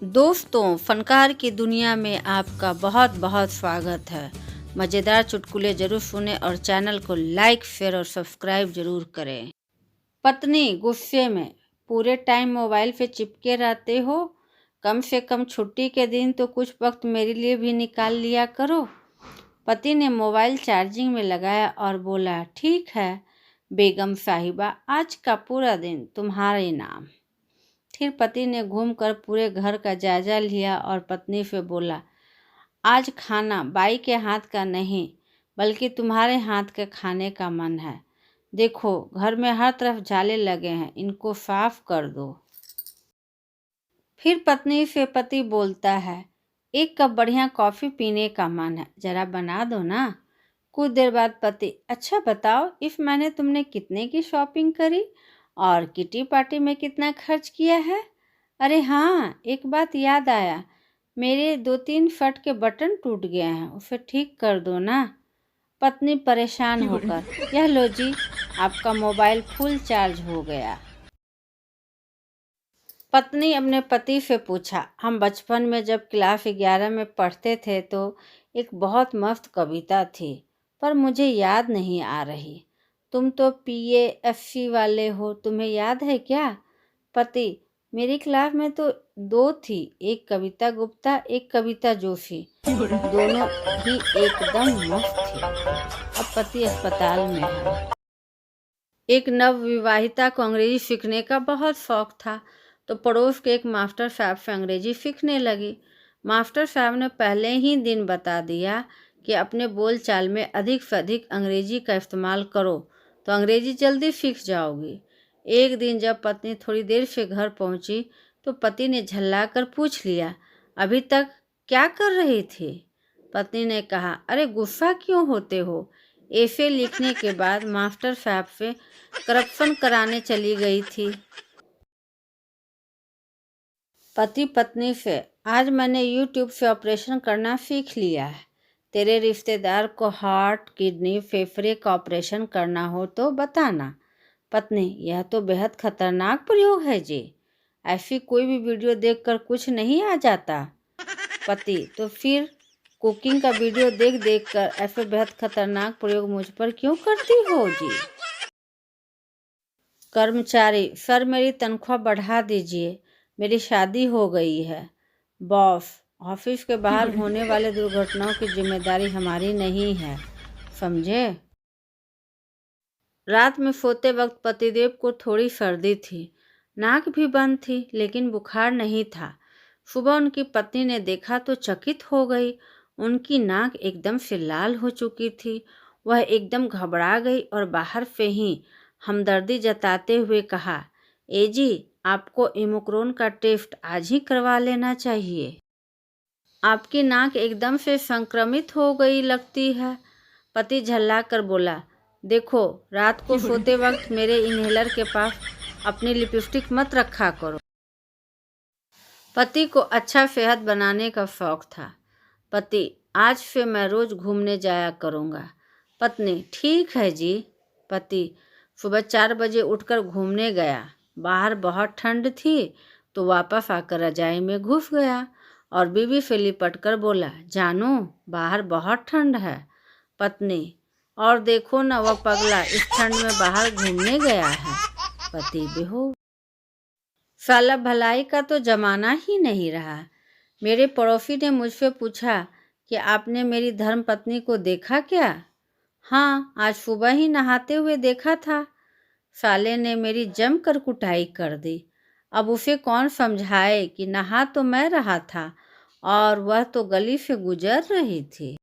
दोस्तों, फनकार की दुनिया में आपका बहुत बहुत स्वागत है। मज़ेदार चुटकुले ज़रूर सुने और चैनल को लाइक, शेयर और सब्सक्राइब ज़रूर करें। पत्नी गुस्से में, पूरे टाइम मोबाइल पे चिपके रहते हो, कम से कम छुट्टी के दिन तो कुछ वक्त मेरे लिए भी निकाल लिया करो। पति ने मोबाइल चार्जिंग में लगाया और बोला, ठीक है बेगम साहिबा, आज का पूरा दिन तुम्हारे नाम। फिर पति ने घूमकर पूरे घर का जायजा लिया और पत्नी से बोला, आज खाना बाई के हाथ का नहीं बल्कि तुम्हारे हाथ के खाने का मन है। देखो घर में हर तरफ जाले लगे हैं, इनको साफ कर दो। फिर पत्नी से पति बोलता है, एक कप बढ़िया कॉफ़ी पीने का मन है, ज़रा बना दो ना। कुछ देर बाद पति, अच्छा बताओ इस महीने तुमने कितने की शॉपिंग करी और किटी पार्टी में कितना खर्च किया है। अरे हाँ, एक बात याद आया, मेरे 2-3 शर्ट के बटन टूट गए हैं, उसे ठीक कर दो ना। पत्नी परेशान होकर, यह लो जी, आपका मोबाइल फुल चार्ज हो गया। पत्नी अपने पति से पूछा, हम बचपन में जब क्लास 11 में पढ़ते थे तो एक बहुत मस्त कविता थी, पर मुझे याद नहीं आ रही। तुम तो PAFC वाले हो, तुम्हें याद है क्या। पति, मेरी क्लास में तो 2 थी, एक कविता गुप्ता, एक कविता जोशी, दोनों ही एकदम मस्त थी। अब पति अस्पताल में है। एक नवविवाहिता को अंग्रेजी सीखने का बहुत शौक था, तो पड़ोस के एक मास्टर साहब से अंग्रेजी सीखने लगी। मास्टर साहब ने पहले ही दिन बता दिया कि अपने बोलचाल में अधिक से अधिक अंग्रेजी का इस्तेमाल करो तो अंग्रेजी जल्दी सीख जाओगी। एक दिन जब पत्नी थोड़ी देर से घर पहुंची तो पति ने झल्लाकर पूछ लिया, अभी तक क्या कर रही थी। पत्नी ने कहा, अरे गुस्सा क्यों होते हो, ऐसे लिखने के बाद मास्टर साहब से करप्शन कराने चली गई थी। पति पत्नी से, आज मैंने YouTube से ऑपरेशन करना सीख लिया है। तेरे रिश्तेदार को हार्ट, किडनी, फेफड़े का ऑपरेशन करना हो तो बताना। पत्नी, यह तो बेहद खतरनाक प्रयोग है जी, ऐसी कोई भी वीडियो देखकर कुछ नहीं आ जाता। पति, तो फिर कुकिंग का वीडियो देख देख कर ऐसे बेहद खतरनाक प्रयोग मुझ पर क्यों करती हो जी। कर्मचारी, सर मेरी तनख्वाह बढ़ा दीजिए, मेरी शादी हो गई है। बॉस, ऑफिस के बाहर होने वाले दुर्घटनाओं की जिम्मेदारी हमारी नहीं है, समझे। रात में सोते वक्त पतिदेव को थोड़ी सर्दी थी, नाक भी बंद थी लेकिन बुखार नहीं था। सुबह उनकी पत्नी ने देखा तो चकित हो गई, उनकी नाक एकदम से लाल हो चुकी थी। वह एकदम घबरा गई और बाहर से ही हमदर्दी जताते हुए कहा, ए जी, आपको इमोक्रोन का टेस्ट आज ही करवा लेना चाहिए, आपकी नाक एकदम से संक्रमित हो गई लगती है। पति झल्ला कर बोला, देखो रात को सोते वक्त मेरे इनहेलर के पास अपनी लिपस्टिक मत रखा करो। पति को अच्छा सेहत बनाने का शौक था। पति, आज से मैं रोज घूमने जाया करूँगा। पत्नी, ठीक है जी। पति सुबह 4 बजे उठकर घूमने गया, बाहर बहुत ठंड थी तो वापस आकर रजाई में घुस गया और बीवी से लिपट कर बोला, जानू बाहर बहुत ठंड है। पत्नी, और देखो ना वह पगला इस ठंड में बाहर घूमने गया है। पति बेहोश। साला भलाई का तो जमाना ही नहीं रहा। मेरे पड़ोसी ने मुझसे पूछा कि आपने मेरी धर्मपत्नी को देखा क्या। हाँ, आज सुबह ही नहाते हुए देखा था। साले ने मेरी जमकर कुटाई कर दी। अब उसे कौन समझाए कि नहा तो मैं रहा था और वह तो गली से गुजर रही थी।